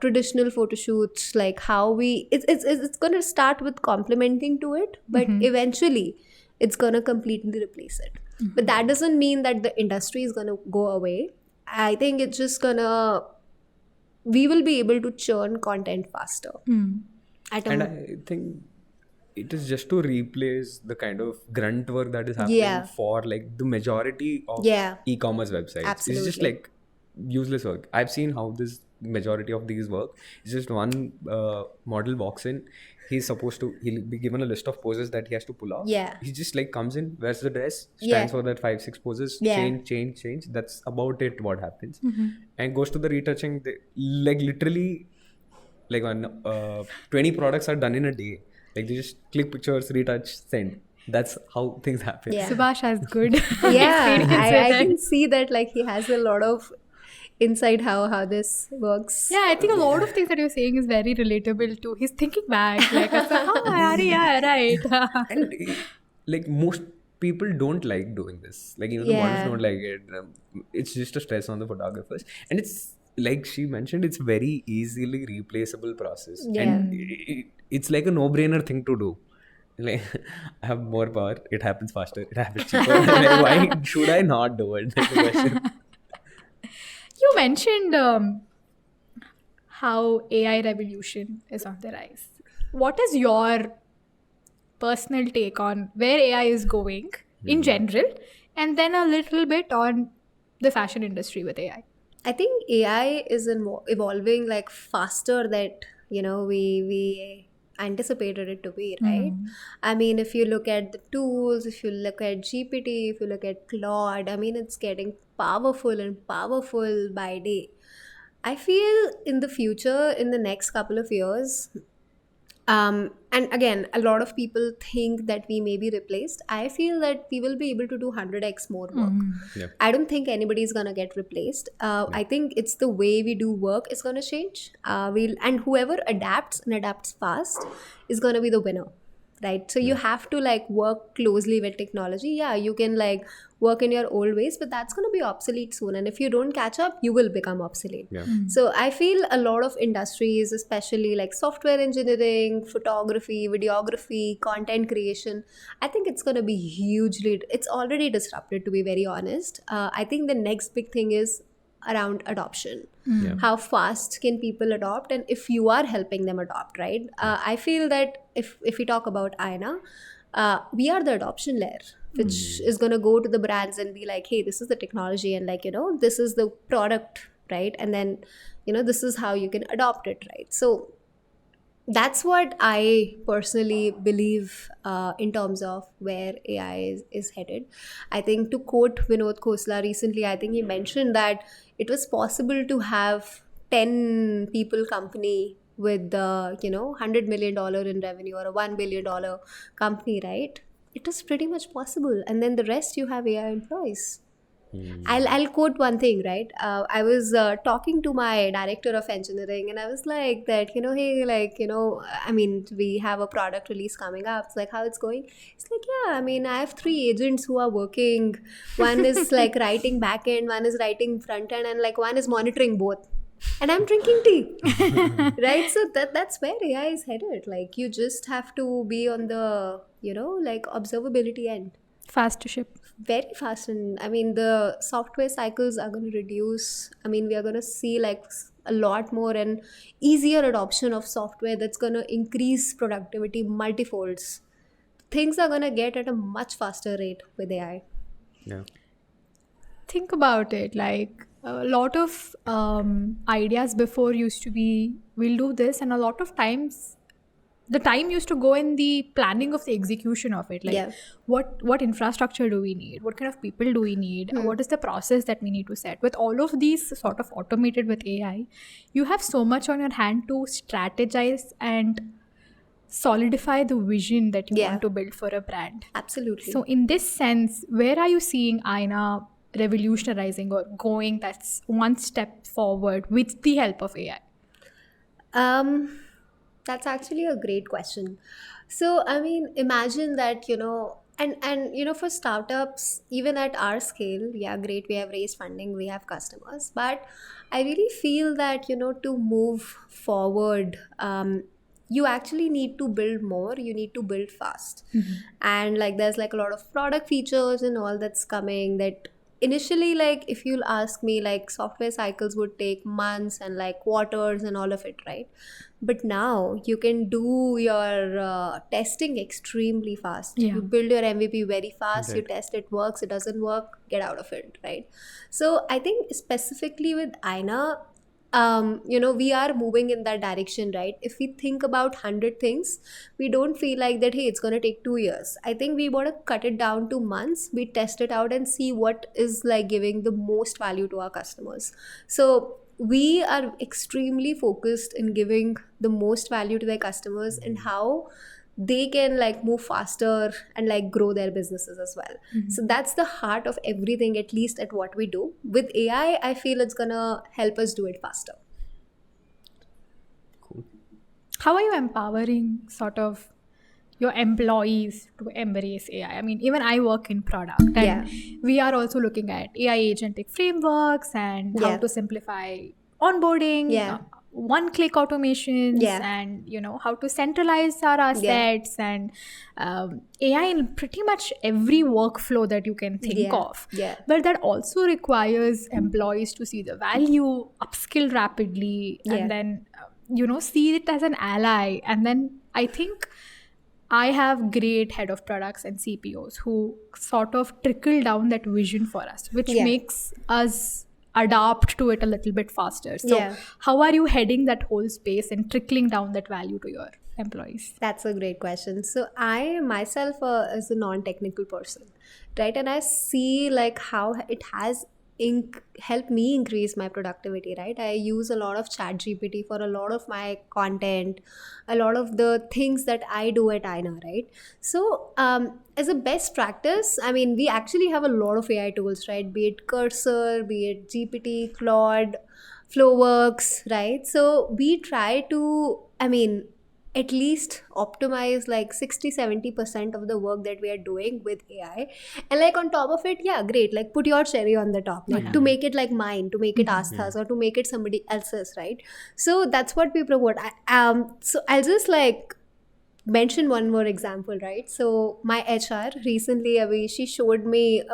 traditional photo shoots, like how it's going to start with complementing to it, but eventually it's going to completely replace it. But that doesn't mean that the industry is going to go away. I think it's just gonna, we will be able to churn content faster. At And a, I think it is just to replace the kind of grunt work that is happening Yeah. for like the majority of Yeah. e-commerce websites. It's just Absolutely. like useless work. I've seen how this majority of these work. It's just one model walks in, he'll be given a list of poses that he has to pull off. Yeah. He just like comes in, wears the dress, Yeah. stands for that 5-6 poses, Yeah. change. That's about it. What happens, and goes to the retouching. Like literally, like on 20 products are done in a day. Like they just click pictures, retouch, send. That's how things happen. Yeah. Subhash has good Yeah, experience with I it. can see that like he has a lot of insight how this works. Yeah, I think a lot of things that you're saying is very relatable to his thinking back. Like, yeah, right. And like most people don't like doing this. Like even the Yeah. models don't like it. It's just a stress on the photographers, and it's like she mentioned, it's very easily replaceable process, and it's like a no-brainer thing to do. Like I have more power, it happens faster, it happens cheaper. Like, why should I not do it? That's the question. You mentioned how AI revolution is on the rise. What is your personal take on where AI is going in general, and then a little bit on the fashion industry with AI? I think AI is evolving like faster that we anticipated it to be, right? I mean, if you look at the tools, if you look at GPT, if you look at Claude, I mean, it's getting powerful and powerful by day. I feel in the future, in the next couple of years, and again, a lot of people think that we may be replaced. I feel that we will be able to do 100x more work. Yeah. I don't think anybody is gonna get replaced. I think it's the way we do work is gonna change. And whoever adapts and adapts fast is gonna be the winner, right? So you have to like work closely with technology. Yeah, you can like work in your old ways, but that's gonna be obsolete soon. And if you don't catch up, you will become obsolete. Yeah. So I feel a lot of industries, especially like software engineering, photography, videography, content creation, I think it's going to be it's already disrupted, to be very honest. I think the next big thing is around adoption. Yeah. How fast can people adopt, and if you are helping them adopt, right? I feel that if we talk about Aina, we are the adoption layer, which is going to go to the brands and be like, hey, this is the technology, and like, this is the product, right? And then, this is how you can adopt it, right? So that's what I personally believe in terms of where AI is headed. I think, to quote Vinod Khosla recently, I think he mentioned that it was possible to have 10 people company with $100 million in revenue, or a $1 billion company, right? It is pretty much possible. And then the rest you have AI employees. I'll quote one thing, right? I was talking to my director of engineering, and I was like that, hey, like, I mean, we have a product release coming up. It's like, how it's going? It's like, yeah, I mean, I have 3 agents who are working. One is like writing back end, one is writing front end, and like one is monitoring both. And I'm drinking tea, right? So that's where AI is headed. Like, you just have to be on the, like observability end. Fast to ship. Very fast. And I mean, the software cycles are going to reduce. I mean, we are going to see like a lot more and easier adoption of software that's going to increase productivity multifolds. Things are going to get at a much faster rate with AI. Yeah. Think about it, like a lot of ideas before used to be, we'll do this, and a lot of times the time used to go in the planning of the execution of it. Like, Yeah. what infrastructure do we need? What kind of people do we need? What is the process that we need to set? With all of these sort of automated with AI, you have so much on your hand to strategize and solidify the vision that you Yeah. want to build for a brand. Absolutely. So in this sense, where are you seeing Aina revolutionizing or going that's one step forward with the help of AI? That's actually a great question. So, I mean, imagine that, and for startups, even at our scale, yeah, great, we have raised funding, we have customers, but I really feel that, to move forward, you actually need to build more, you need to build fast. And like, there's like a lot of product features and all that's coming that initially, like, if you'll ask me, like, software cycles would take months and like quarters and all of it, right? But now you can do your testing extremely fast. Yeah. You build your MVP very fast, you Right. test it works, it doesn't work, get out of it, right? So I think specifically with Aina, we are moving in that direction, right? If we think about 100 things, we don't feel like that, hey, it's going to take 2 years. I think we want to cut it down to months. We test it out and see what is like giving the most value to our customers. So we are extremely focused in giving the most value to their customers and how they can like move faster and like grow their businesses as well. So that's the heart of everything, at least at what we do. With AI, I feel it's gonna help us do it faster. Cool. How are you empowering sort of your employees to embrace AI? I mean, even I work in product, and Yeah. we are also looking at AI agentic frameworks and how Yeah. to simplify onboarding, Yeah. one-click automations, Yeah. and how to centralize our assets, and AI in pretty much every workflow that you can think Yeah. of. Yeah. But that also requires employees to see the value, upskill rapidly, Yeah. and then see it as an ally. And then I think I have great head of products and CPOs who sort of trickle down that vision for us, which Yeah. makes us adapt to it a little bit faster. So Yeah. how are you heading that whole space and trickling down that value to your employees? That's a great question. So I myself is a non-technical person, right? And I see like how it has helped me increase my productivity, right? I use a lot of ChatGPT for a lot of my content, a lot of the things that I do at Aina, right? So as a best practice, I mean, we actually have a lot of AI tools, right? Be it Cursor, be it GPT, Claude, Flowworks, right? So we try to, I mean, at least optimize like 60-70% of the work that we are doing with AI. And like on top of it, yeah, great, like put your cherry on the top, like to make it like mine, to make it Astha's, or to make it somebody else's, right? So that's what we promote. So I'll just like mention one more example, right? So my HR recently, Abhi, she showed me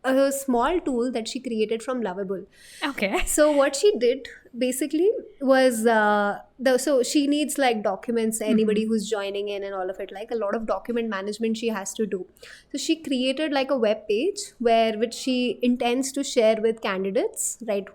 a small tool that she created from Lovable. Okay. So what she did basically was so she needs like documents, anybody who's joining in and all of it, like a lot of document management she has to do. So she created like a web page which she intends to share with candidates, right,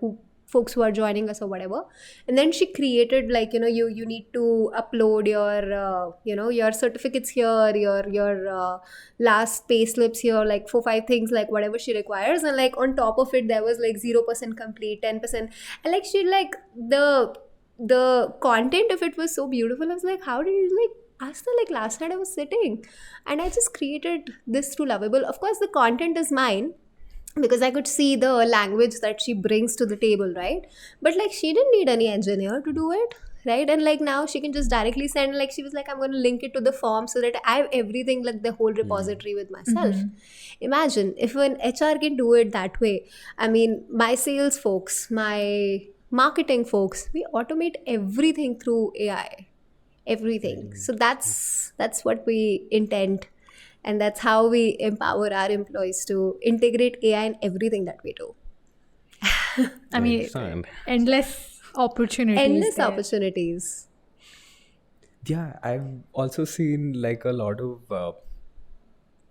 folks who are joining us or whatever. And then she created like, you need to upload your your certificates here, your last pay slips here, like 4-5 things, like whatever she requires. And like on top of it there was like 0% complete, 10%. And like she like the content of it was so beautiful. I was like, how did you like ask her? Like last night I was sitting and I just created this through Lovable. Of course the content is mine, because I could see the language that she brings to the table, right? But like she didn't need any engineer to do it, right? And like now she can just directly send, like she was like, I'm going to link it to the form so that I have everything, like the whole repository with myself. Imagine if an HR can do it that way. I mean, my sales folks, my marketing folks, we automate everything through AI, everything. So that's what we intend. And that's how we empower our employees to integrate AI in everything that we do. I mean, understand. endless opportunities. Endless there. opportunities. Yeah, I've also seen like a lot of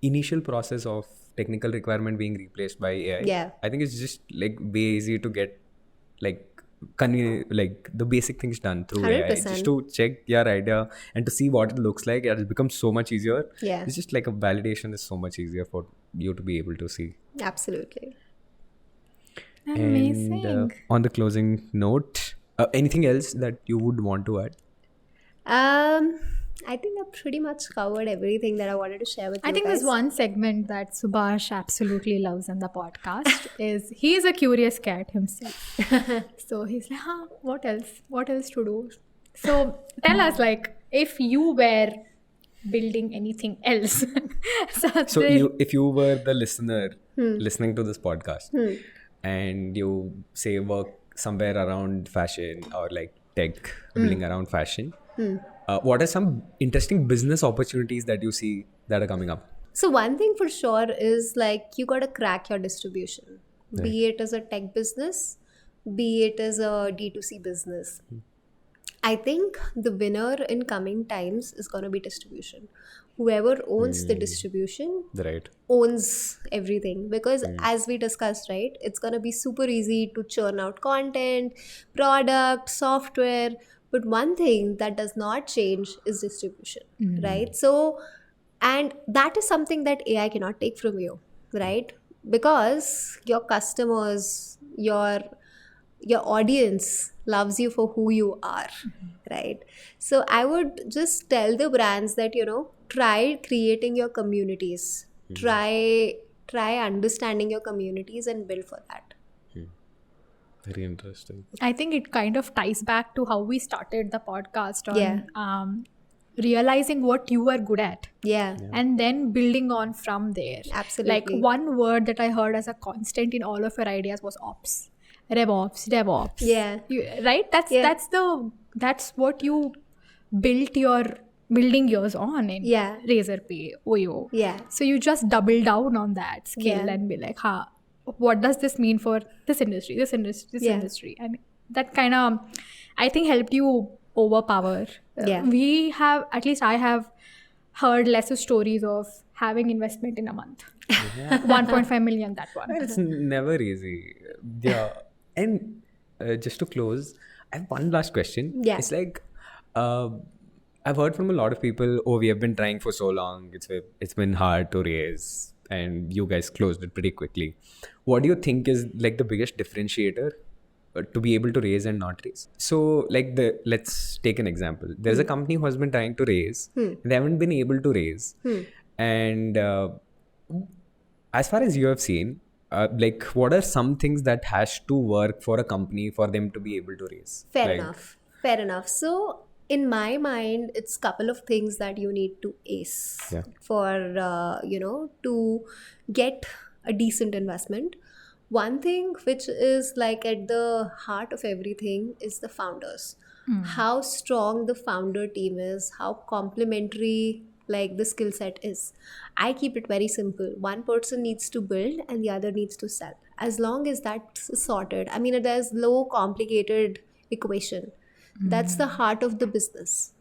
initial process of technical requirement being replaced by AI. Yeah. I think it's just like way easy to get like like the basic things done through AI. 100%. Just to check your idea and to see what it looks like, it has become so much easier. Yeah. It's just like a validation is so much easier for you to be able to see. Absolutely. Amazing. And on the closing note, anything else that you would want to add? I think I've pretty much covered everything that I wanted to share with you I think guys. there's one segment that Subhash absolutely loves in the podcast is he is a curious cat himself. So he's like, what else? What else to do? So tell us, like, if you were building anything else. So if you were the listener listening to this podcast and you say work somewhere around fashion or like tech building around fashion, what are some interesting business opportunities that you see that are coming up? So one thing for sure is like you got to crack your distribution, be it as a tech business, be it as a D2C business. I think the winner in coming times is going to be distribution. Whoever owns the distribution Right. owns everything, because as we discussed, right, it's going to be super easy to churn out content, product, software, but one thing that does not change is distribution, right? So, and that is something that AI cannot take from you, right? Because your customers, your audience loves you for who you are, right? So I would just tell the brands that, try creating your communities, try understanding your communities and build for that. Very interesting. I think it kind of ties back to how we started the podcast on Yeah. Realizing what you are good at. Yeah. And then building on from there. Absolutely. Like one word that I heard as a constant in all of your ideas was ops, RevOps, DevOps. Yeah. Right? That's what you built your building yours on in Yeah. Razorpay, Oyo. Yeah. So you just double down on that skill Yeah. and be like, what does this mean for this industry, this Yeah. industry? And that kind of, I think, helped you overpower. Yeah. We have, at least I have heard lesser stories of having investment in a month. 1.5 million, that one. It's never easy. Yeah. And just to close, I have one last question. Yeah. It's like, I've heard from a lot of people, oh, we have been trying for so long. It's been hard to raise, and you guys closed it pretty quickly. What do you think is like the biggest differentiator to be able to raise and not raise? So, like let's take an example. There's a company who has been trying to raise, and they haven't been able to raise. And as far as you have seen, like what are some things that has to work for a company for them to be able to raise? Fair Like, enough. So in my mind, it's couple of things that you need to ace Yeah. for to get a decent investment. One thing which is like at the heart of everything is the founders. How strong the founder team is, how complementary like the skill set is. I keep it very simple. One person needs to build and the other needs to sell. As long as that's sorted, I mean, there's low complicated equation. That's the heart of the business,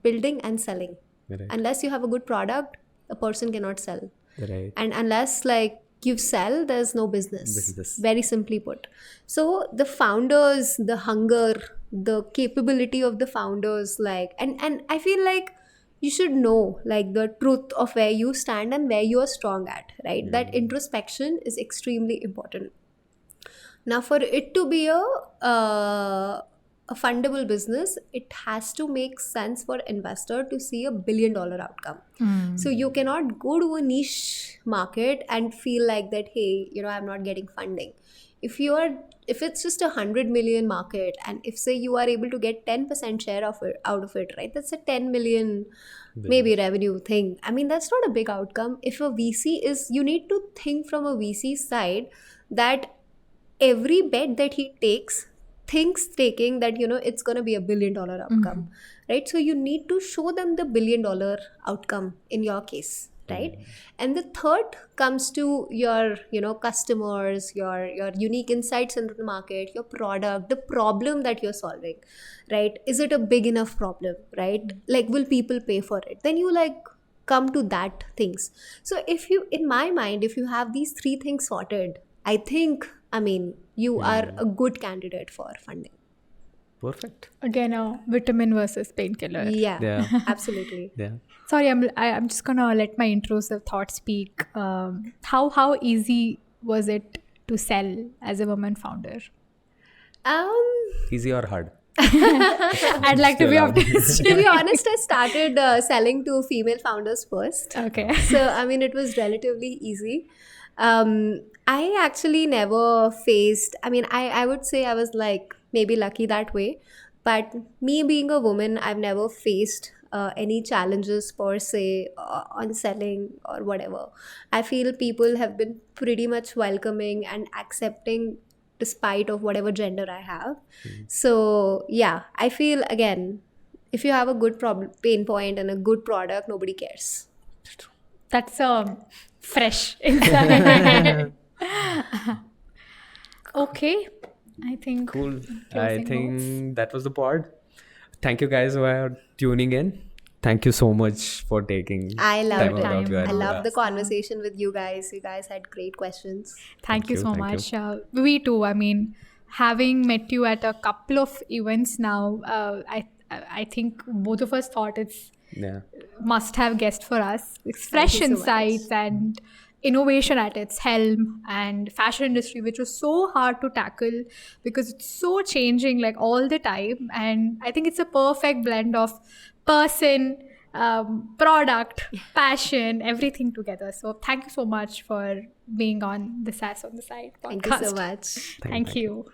building and selling. Right. Unless you have a good product, a person cannot sell. Right. And unless like you sell, there's no business. Very simply put. So the founders, the hunger, the capability of the founders, like, and I feel like you should know like the truth of where you stand and where you are strong at, right? That introspection is extremely important. Now, for it to be a fundable business, it has to make sense for investor to see $1 billion outcome. So you cannot go to a niche market and feel like that, hey, I'm not getting funding. If it's just 100 million market, and if say you are able to get 10% share of it out of it, right? That's a 10 million maybe revenue thing. I mean, that's not a big outcome. If a VC is, you need to think from a VC side that every bet that he takes, taking that it's going to be $1 billion outcome, right? So you need to show them the $1 billion outcome in your case, right? And the third comes to your customers, your unique insights into the market, your product, the problem that you're solving, right? Is it a big enough problem, right? Like, will people pay for it? Then you like come to that things. So in my mind, if you have these three things sorted, I think, you are a good candidate for funding. Perfect. Again, a vitamin versus painkiller. Yeah. Absolutely. Yeah. Sorry, I'm just gonna let my intrusive thought speak. How easy was it to sell as a woman founder? Easy or hard? I'd like to be allowed. optimistic. To be honest, I started selling to female founders first. Okay. So, it was relatively easy. I actually never faced, I would say I was like maybe lucky that way. But me being a woman, I've never faced any challenges per se on selling or whatever. I feel people have been pretty much welcoming and accepting despite of whatever gender I have. So yeah, I feel again, if you have a good pain point and a good product, nobody cares. That's fresh insight. Okay. I think Cool. I closing think notes. that was the pod. thank you guys for tuning in. Thank you so much for taking I loved time out of it. your I loved the day. conversation with you guys. You guys had great questions. Thank you so Thank much. We too. I mean, having met you at a couple of events now, I think both of us thought it's Yeah. must-have guest for us. It's Thank fresh you so much. insights and innovation at its helm, and fashion industry, which was so hard to tackle because it's so changing like all the time. And I think it's a perfect blend of person, product, passion, everything together. So thank you so much for being on the SAS on the Side podcast. Thank you so much. Thank you.